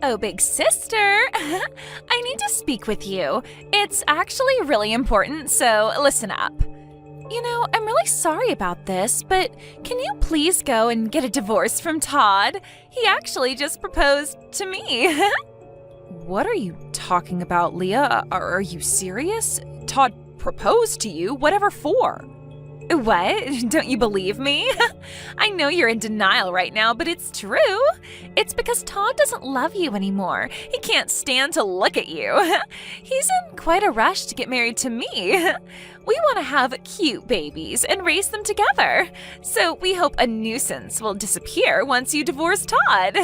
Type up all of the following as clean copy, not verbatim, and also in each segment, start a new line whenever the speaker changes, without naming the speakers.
Oh, big sister, I need to speak with you. It's actually really important, so listen up. You know, I'm really sorry about this, but can you please go and get a divorce from Todd? He actually just proposed to me.
What are you talking about, Leah? Are you serious? Todd proposed to you? Whatever for?
What? Don't you believe me? I know you're in denial right now, but it's true. It's because Todd doesn't love you anymore. He can't stand to look at you. He's in quite a rush to get married to me. We want to have cute babies and raise them together. So we hope a nuisance will disappear once you divorce Todd.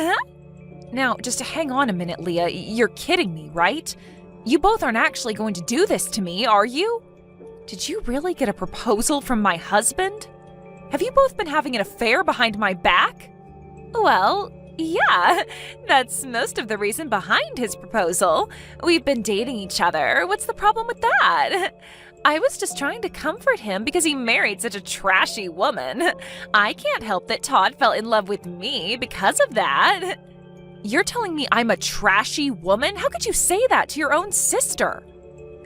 Now, just hang on a minute, Leah. You're kidding me, right? You both aren't actually going to do this to me, are you? Did you really get a proposal from my husband? Have you both been having an affair behind my back?
Well, yeah, that's most of the reason behind his proposal. We've been dating each other. What's the problem with that? I was just trying to comfort him because he married such a trashy woman. I can't help that Todd fell in love with me because of that.
You're telling me I'm a trashy woman? How could you say that to your own sister?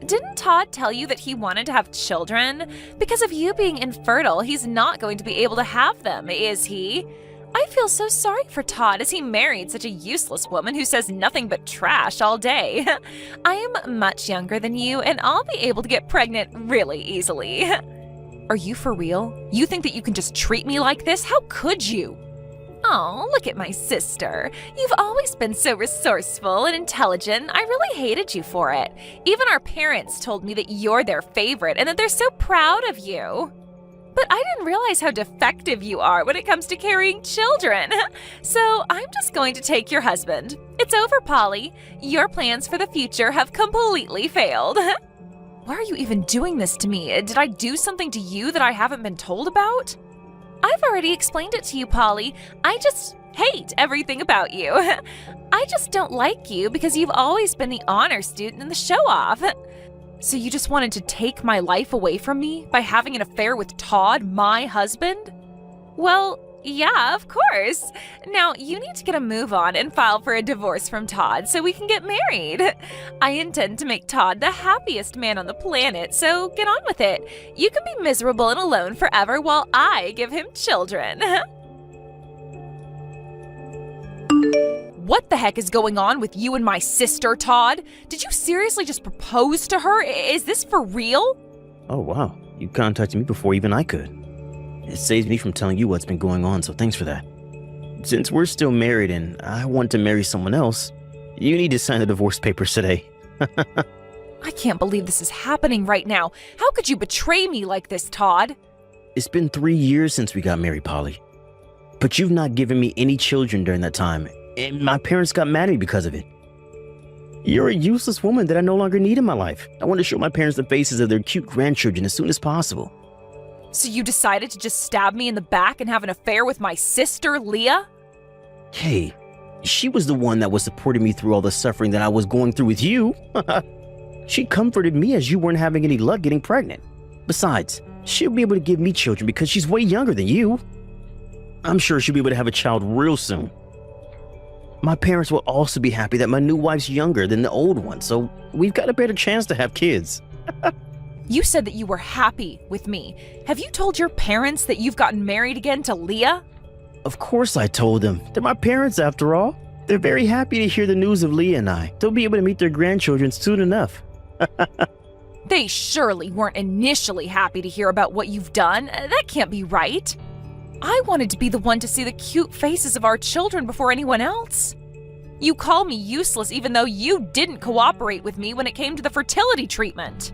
Didn't Todd tell you that he wanted to have children? Because of you being infertile, he's not going to be able to have them, is he? I feel so sorry for Todd as he married such a useless woman who says nothing but trash all day. I am much younger than you, and I'll be able to get pregnant really easily.
Are you for real? You think that you can just treat me like this? How could you?
Oh, look at my sister. You've always been so resourceful and intelligent. I really hated you for it. Even our parents told me that you're their favorite and that they're so proud of you. But I didn't realize how defective you are when it comes to carrying children. So I'm just going to take your husband. It's over, Polly. Your plans for the future have completely failed.
Why are you even doing this to me? Did I do something to you that I haven't been told about?
I've already explained it to you, Polly. I just hate everything about you. I just don't like you because you've always been the honor student and the show-off.
So you just wanted to take my life away from me by having an affair with Todd, my husband?
Well, yeah, of course. Now, you need to get a move on and file for a divorce from Todd so we can get married. I intend to make Todd the happiest man on the planet, so get on with it. You can be miserable and alone forever while I give him children.
What the heck is going on with you and my sister, Todd? Did you seriously just propose to her? Is this for real?
Oh, wow. You contacted me before even I could. It saves me from telling you what's been going on, so thanks for that. Since we're still married and I want to marry someone else, you need to sign the divorce papers today.
I can't believe this is happening right now. How could you betray me like this, Todd?
It's been 3 years since we got married, Polly. But you've not given me any children during that time, and my parents got mad at me because of it. You're a useless woman that I no longer need in my life. I want to show my parents the faces of their cute grandchildren as soon as possible.
So you decided to just stab me in the back and have an affair with my sister, Leah?
Hey, she was the one that was supporting me through all the suffering that I was going through with you. She comforted me as you weren't having any luck getting pregnant. Besides, she'll be able to give me children because she's way younger than you. I'm sure she'll be able to have a child real soon. My parents will also be happy that my new wife's younger than the old one, so we've got a better chance to have kids.
You said that you were happy with me. Have you told your parents that you've gotten married again to Leah?
Of course I told them. They're my parents after all. They're very happy to hear the news of Leah and I. They'll be able to meet their grandchildren soon enough.
They surely weren't initially happy to hear about what you've done. That can't be right. I wanted to be the one to see the cute faces of our children before anyone else. You call me useless even though you didn't cooperate with me when it came to the fertility treatment.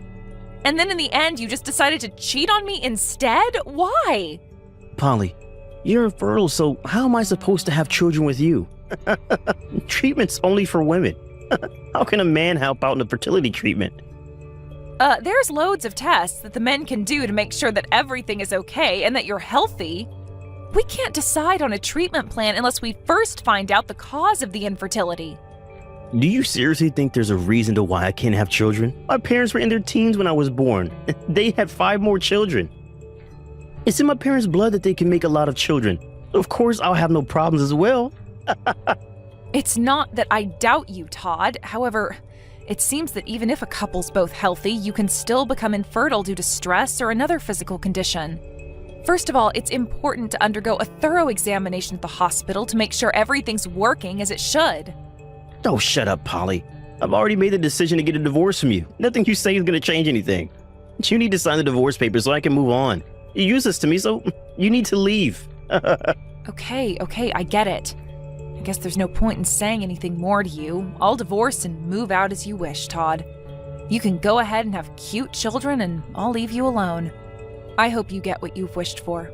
And then in the end, you just decided to cheat on me instead? Why?
Polly, you're infertile, so how am I supposed to have children with you? Treatment's only for women. How can a man help out in a fertility treatment?
There's loads of tests that the men can do to make sure that everything is okay and that you're healthy. We can't decide on a treatment plan unless we first find out the cause of the infertility.
Do you seriously think there's a reason to why I can't have children? My parents were in their teens when I was born. They had 5 more children. It's in my parents' blood that they can make a lot of children. Of course, I'll have no problems as well.
It's not that I doubt you, Todd. However, it seems that even if a couple's both healthy, you can still become infertile due to stress or another physical condition. First of all, it's important to undergo a thorough examination at the hospital to make sure everything's working as it should.
Oh, shut up, Polly. I've already made the decision to get a divorce from you. Nothing you say is going to change anything. You need to sign the divorce papers so I can move on. You're useless to me, so you need to leave.
Okay, I get it. I guess there's no point in saying anything more to you. I'll divorce and move out as you wish, Todd. You can go ahead and have cute children, and I'll leave you alone. I hope you get what you've wished for.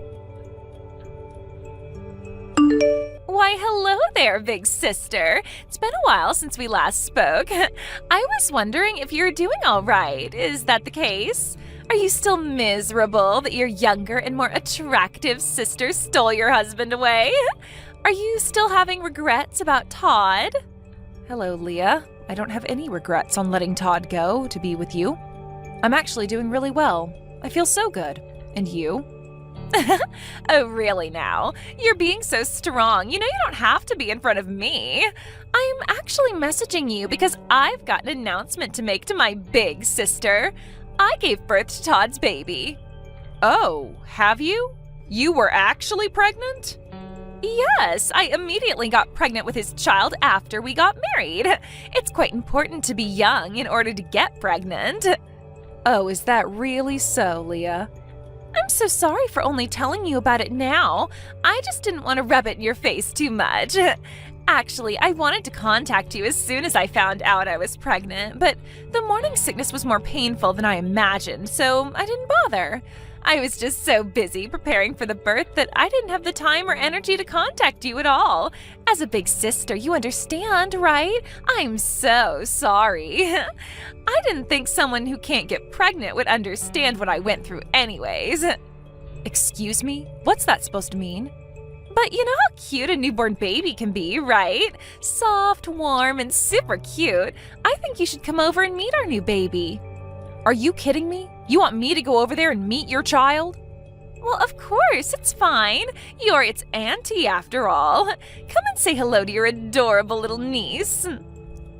Why, hello there, big sister. It's been a while since we last spoke. I was wondering if you're doing all right. Is that the case? Are you still miserable that your younger and more attractive sister stole your husband away? Are you still having regrets about Todd?
Hello, Leah. I don't have any regrets on letting Todd go to be with you. I'm actually doing really well. I feel so good. And you?
Oh, really now? You're being so strong. You know you don't have to be in front of me. I'm actually messaging you because I've got an announcement to make to my big sister. I gave birth to Todd's baby.
Oh, have you? You were actually pregnant?
Yes, I immediately got pregnant with his child after we got married. It's quite important to be young in order to get pregnant.
Oh, is that really so, Leah?
I'm so sorry for only telling you about it now. I just didn't want to rub it in your face too much. Actually, I wanted to contact you as soon as I found out I was pregnant, but the morning sickness was more painful than I imagined, so I didn't bother. I was just so busy preparing for the birth that I didn't have the time or energy to contact you at all. As a big sister, you understand, right? I'm so sorry. I didn't think someone who can't get pregnant would understand what I went through anyways.
Excuse me? What's that supposed to mean?
But you know how cute a newborn baby can be, right? Soft, warm, and super cute. I think you should come over and meet our new baby.
Are you kidding me? You want me to go over there and meet your child?
Well, of course, it's fine. You're its auntie after all. Come and say hello to your adorable little niece.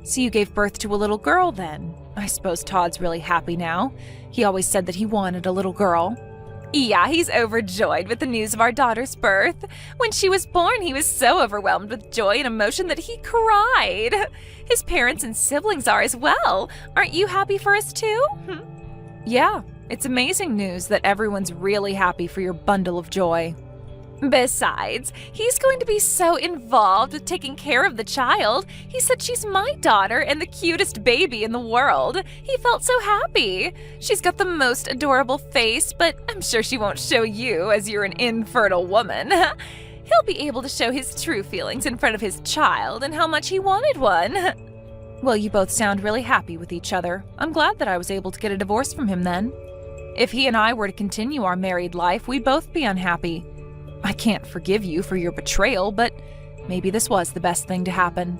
So you gave birth to a little girl then? I suppose Todd's really happy now. He always said that he wanted a little girl.
Yeah, he's overjoyed with the news of our daughter's birth. When she was born, he was so overwhelmed with joy and emotion that he cried. His parents and siblings are as well. Aren't you happy for us too?
Yeah, it's amazing news that everyone's really happy for your bundle of joy.
Besides, he's going to be so involved with taking care of the child. He said she's my daughter and the cutest baby in the world. He felt so happy. She's got the most adorable face, but I'm sure she won't show you as you're an infertile woman. He'll be able to show his true feelings in front of his child and how much he wanted one.
Well, you both sound really happy with each other. I'm glad that I was able to get a divorce from him then. If he and I were to continue our married life, we'd both be unhappy. I can't forgive you for your betrayal, but maybe this was the best thing to happen.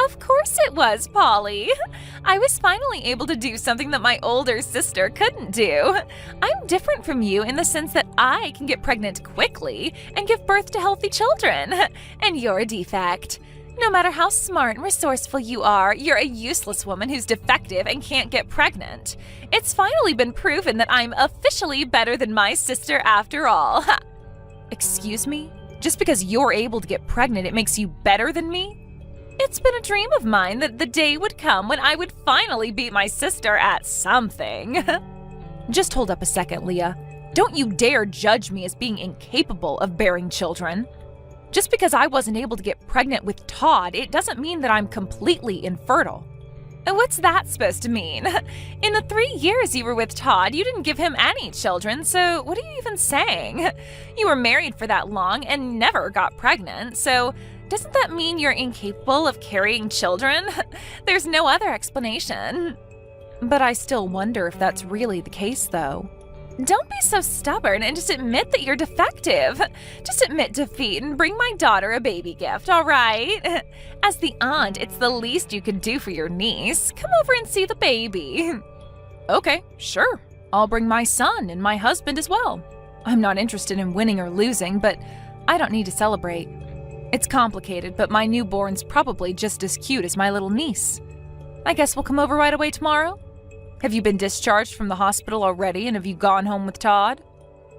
Of course it was, Polly. I was finally able to do something that my older sister couldn't do. I'm different from you in the sense that I can get pregnant quickly and give birth to healthy children, and you're a defect. No matter how smart and resourceful you are, you're a useless woman who's defective and can't get pregnant. It's finally been proven that I'm officially better than my sister after all.
Excuse me? Just because you're able to get pregnant, it makes you better than me?
It's been a dream of mine that the day would come when I would finally beat my sister at something.
Just hold up a second, Leah. Don't you dare judge me as being incapable of bearing children. Just because I wasn't able to get pregnant with Todd, it doesn't mean that I'm completely infertile.
And what's that supposed to mean? In the 3 years you were with Todd, you didn't give him any children, so what are you even saying? You were married for that long and never got pregnant, so doesn't that mean you're incapable of carrying children? There's no other explanation.
But I still wonder if that's really the case, though.
Don't be so stubborn and just admit that you're defective. Just admit defeat and bring my daughter a baby gift, all right? As the aunt, it's the least you can do for your niece. Come over and see the baby.
Okay, sure. I'll bring my son and my husband as well. I'm not interested in winning or losing, but I don't need to celebrate. It's complicated, but my newborn's probably just as cute as my little niece. I guess we'll come over right away tomorrow? Have you been discharged from the hospital already, and have you gone home with Todd?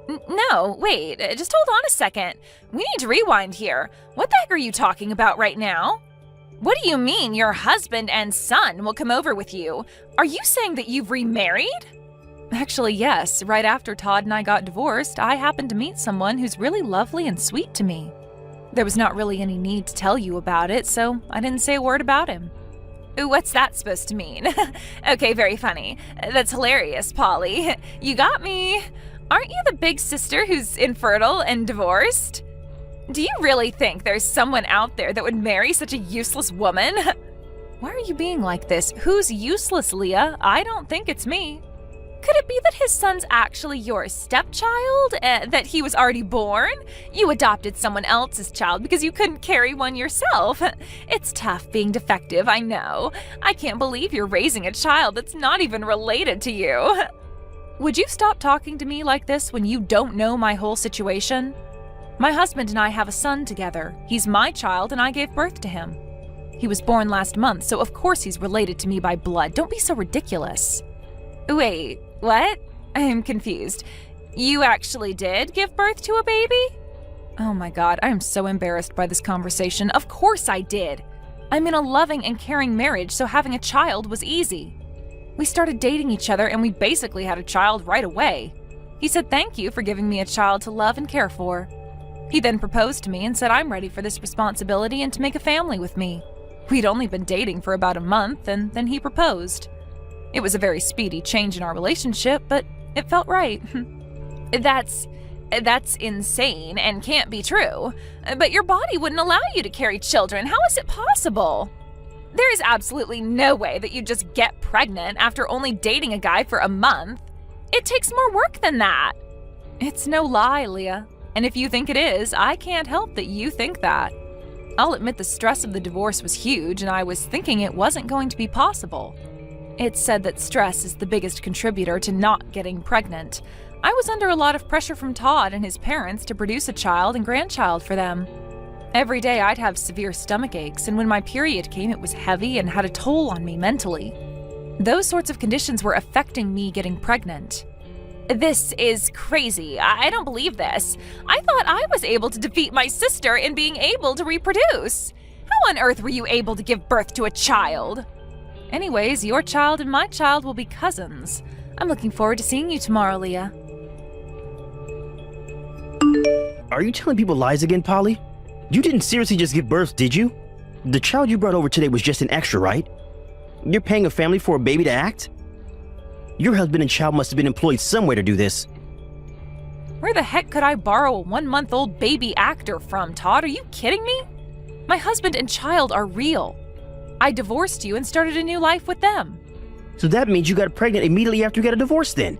No, wait, just hold on a second. We need to rewind here. What the heck are you talking about right now? What do you mean your husband and son will come over with you? Are you saying that you've remarried?
Actually, yes. Right after Todd and I got divorced, I happened to meet someone who's really lovely and sweet to me. There was not really any need to tell you about it, so I didn't say a word about him.
What's that supposed to mean? Okay, very funny. That's hilarious, Polly. You got me. Aren't you the big sister who's infertile and divorced? Do you really think there's someone out there that would marry such a useless woman?
Why are you being like this? Who's useless, Leah? I don't think it's me.
Could it be that his son's actually your stepchild? That he was already born? You adopted someone else's child because you couldn't carry one yourself. It's tough being defective, I know. I can't believe you're raising a child that's not even related to you.
Would you stop talking to me like this when you don't know my whole situation? My husband and I have a son together. He's my child and I gave birth to him. He was born last month, so of course he's related to me by blood. Don't be so ridiculous.
Wait, what? I'm confused. You actually did give birth to a baby?
Oh my God, I am so embarrassed by this conversation. Of course I did. I'm in a loving and caring marriage, so having a child was easy. We started dating each other and we basically had a child right away. He said thank you for giving me a child to love and care for. He then proposed to me and said I'm ready for this responsibility and to make a family with me. We'd only been dating for about a month and then he proposed. It was a very speedy change in our relationship, but it felt right.
That's insane and can't be true. But your body wouldn't allow you to carry children. How is it possible? There is absolutely no way that you just get pregnant after only dating a guy for a month. It takes more work than that.
It's no lie, Leah. And if you think it is, I can't help that you think that. I'll admit the stress of the divorce was huge, and I was thinking it wasn't going to be possible. It's said that stress is the biggest contributor to not getting pregnant. I was under a lot of pressure from Todd and his parents to produce a child and grandchild for them. Every day I'd have severe stomach aches, and when my period came, it was heavy and had a toll on me mentally. Those sorts of conditions were affecting me getting pregnant.
This is crazy. I don't believe this. I thought I was able to defeat my sister in being able to reproduce. How on earth were you able to give birth to a child?
Anyways, your child and my child will be cousins. I'm looking forward to seeing you tomorrow, Leah.
Are you telling people lies again, Polly? You didn't seriously just give birth, did you? The child you brought over today was just an extra, right? You're paying a family for a baby to act? Your husband and child must have been employed somewhere to do this.
Where the heck could I borrow a 1-month-old baby actor from, Todd? Are you kidding me? My husband and child are real. I divorced you and started a new life with them.
So that means you got pregnant immediately after you got a divorce then?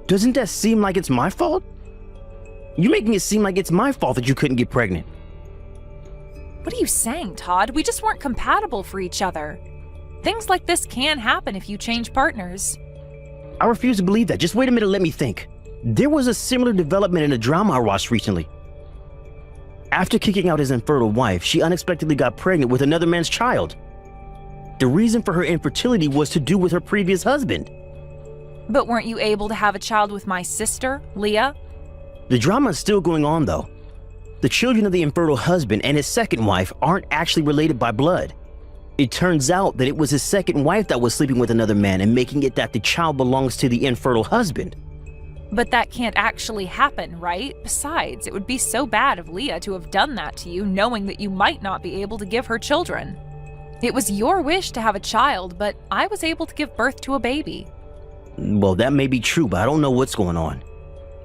Doesn't that seem like it's my fault? You're making it seem like it's my fault that you couldn't get pregnant.
What are you saying, Todd? We just weren't compatible for each other. Things like this can happen if you change partners.
I refuse to believe that. Just wait a minute, let me think. There was a similar development in a drama I watched recently. After kicking out his infertile wife, she unexpectedly got pregnant with another man's child. The reason for her infertility was to do with her previous husband.
But weren't you able to have a child with my sister, Leah?
The drama is still going on, though. The children of the infertile husband and his second wife aren't actually related by blood. It turns out that it was his second wife that was sleeping with another man and making it that the child belongs to the infertile husband.
But that can't actually happen, right? Besides, it would be so bad of Leah to have done that to you, knowing that you might not be able to give her children. It was your wish to have a child, but I was able to give birth to a baby.
Well, that may be true, but I don't know what's going on.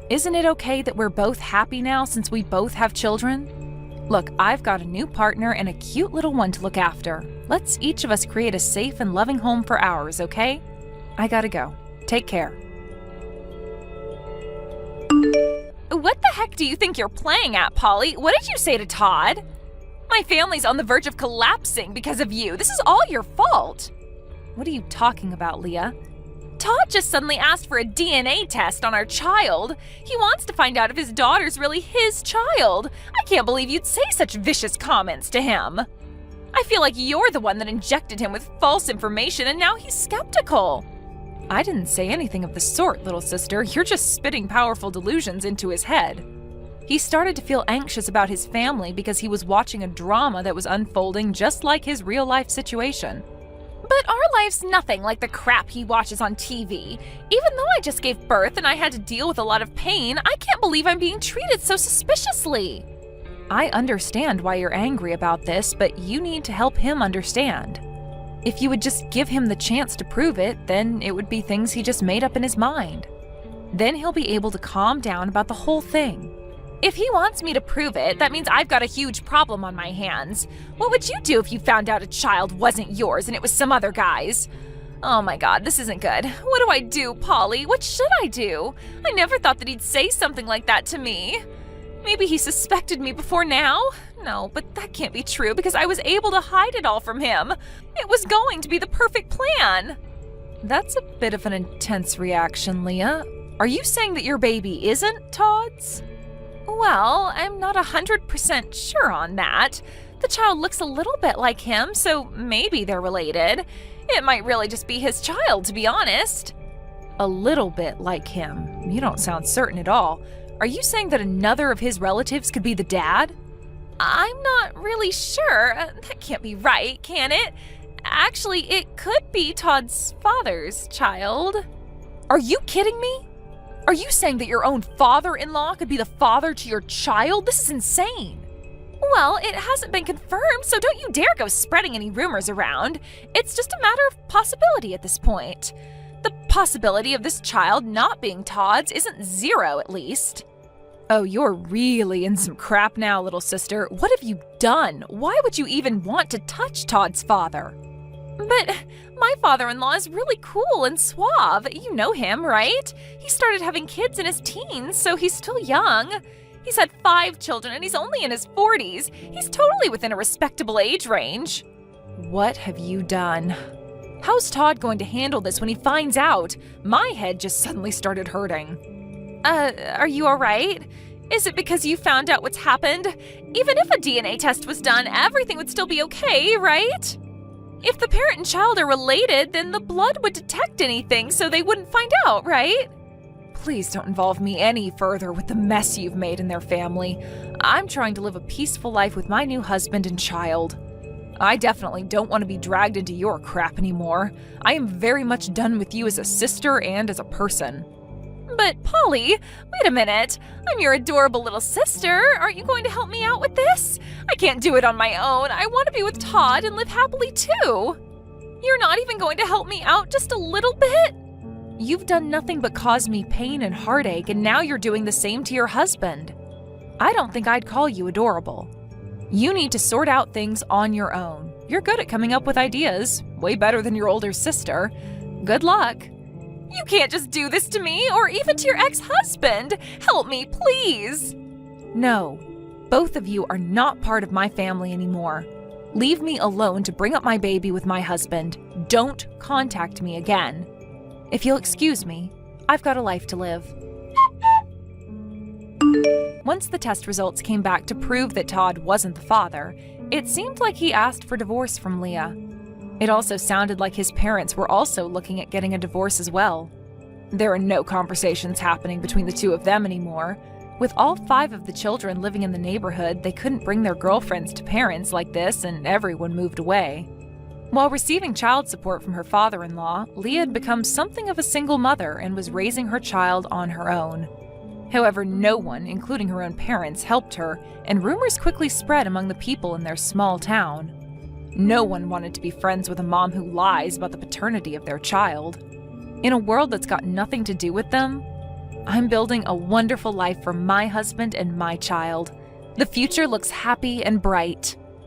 Isn't it okay that we're both happy now since we both have children? Look, I've got a new partner and a cute little one to look after. Let's each of us create a safe and loving home for ours, okay? I gotta go. Take care.
What the heck do you think you're playing at, Polly? What did you say to Todd? My family's on the verge of collapsing because of you. This is all your fault.
What are you talking about, Leah?
Todd just suddenly asked for a DNA test on our child. He wants to find out if his daughter's really his child. I can't believe you'd say such vicious comments to him. I feel like you're the one that injected him with false information and now he's skeptical.
I didn't say anything of the sort, little sister. You're just spitting powerful delusions into his head. He started to feel anxious about his family because he was watching a drama that was unfolding just like his real-life situation.
But our life's nothing like the crap he watches on TV. Even though I just gave birth and I had to deal with a lot of pain, I can't believe I'm being treated so suspiciously.
I understand why you're angry about this, but you need to help him understand. If you would just give him the chance to prove it, then it would be things he just made up in his mind. Then he'll be able to calm down about the whole thing.
If he wants me to prove it, that means I've got a huge problem on my hands. What would you do if you found out a child wasn't yours and it was some other guy's? Oh my god, this isn't good. What do I do, Polly? What should I do? I never thought that he'd say something like that to me. Maybe he suspected me before now? No, but that can't be true because I was able to hide it all from him. It was going to be the perfect plan.
That's a bit of an intense reaction, Leah. Are you saying that your baby isn't Todd's?
Well, I'm not 100% sure on that. The child looks a little bit like him, so maybe they're related. It might really just be his child, to be honest.
A little bit like him? You don't sound certain at all. Are you saying that another of his relatives could be the dad?
I'm not really sure. That can't be right, can it? Actually, it could be Todd's father's child.
Are you kidding me? Are you saying that your own father-in-law could be the father to your child? This is insane.
Well, it hasn't been confirmed, so don't you dare go spreading any rumors around. It's just a matter of possibility at this point. The possibility of this child not being Todd's isn't zero, at least.
Oh, you're really in some crap now, little sister. What have you done? Why would you even want to touch Todd's father?
But my father-in-law is really cool and suave. You know him, right? He started having kids in his teens, so he's still young. He's had 5 children and he's only in his 40s. He's totally within a respectable age range.
What have you done? How's Todd going to handle this when he finds out? My head just suddenly started hurting.
Are you all right? Is it because you found out what's happened? Even if a DNA test was done, everything would still be okay, right? If the parent and child are related, then the blood would detect anything so they wouldn't find out, right?
Please don't involve me any further with the mess you've made in their family. I'm trying to live a peaceful life with my new husband and child. I definitely don't want to be dragged into your crap anymore. I am very much done with you as a sister and as a person.
But Polly, wait a minute. I'm your adorable little sister. Aren't you going to help me out with this? I can't do it on my own. I want to be with Todd and live happily too. You're not even going to help me out just a little bit?
You've done nothing but cause me pain and heartache, and now you're doing the same to your husband. I don't think I'd call you adorable. You need to sort out things on your own. You're good at coming up with ideas, way better than your older sister. Good luck.
You can't just do this to me, or even to your ex-husband. Help me, please.
No, both of you are not part of my family anymore. Leave me alone to bring up my baby with my husband. Don't contact me again. If you'll excuse me, I've got a life to live. Once the test results came back to prove that Todd wasn't the father, it seemed like he asked for divorce from Leah. It also sounded like his parents were also looking at getting a divorce as well. There are no conversations happening between the two of them anymore. With all 5 of the children living in the neighborhood, they couldn't bring their girlfriends to parents like this, and everyone moved away. While receiving child support from her father-in-law, Leah had become something of a single mother and was raising her child on her own. However, no one, including her own parents, helped her, and rumors quickly spread among the people in their small town. No one wanted to be friends with a mom who lies about the paternity of their child. In a world that's got nothing to do with them, I'm building a wonderful life for my husband and my child. The future looks happy and bright.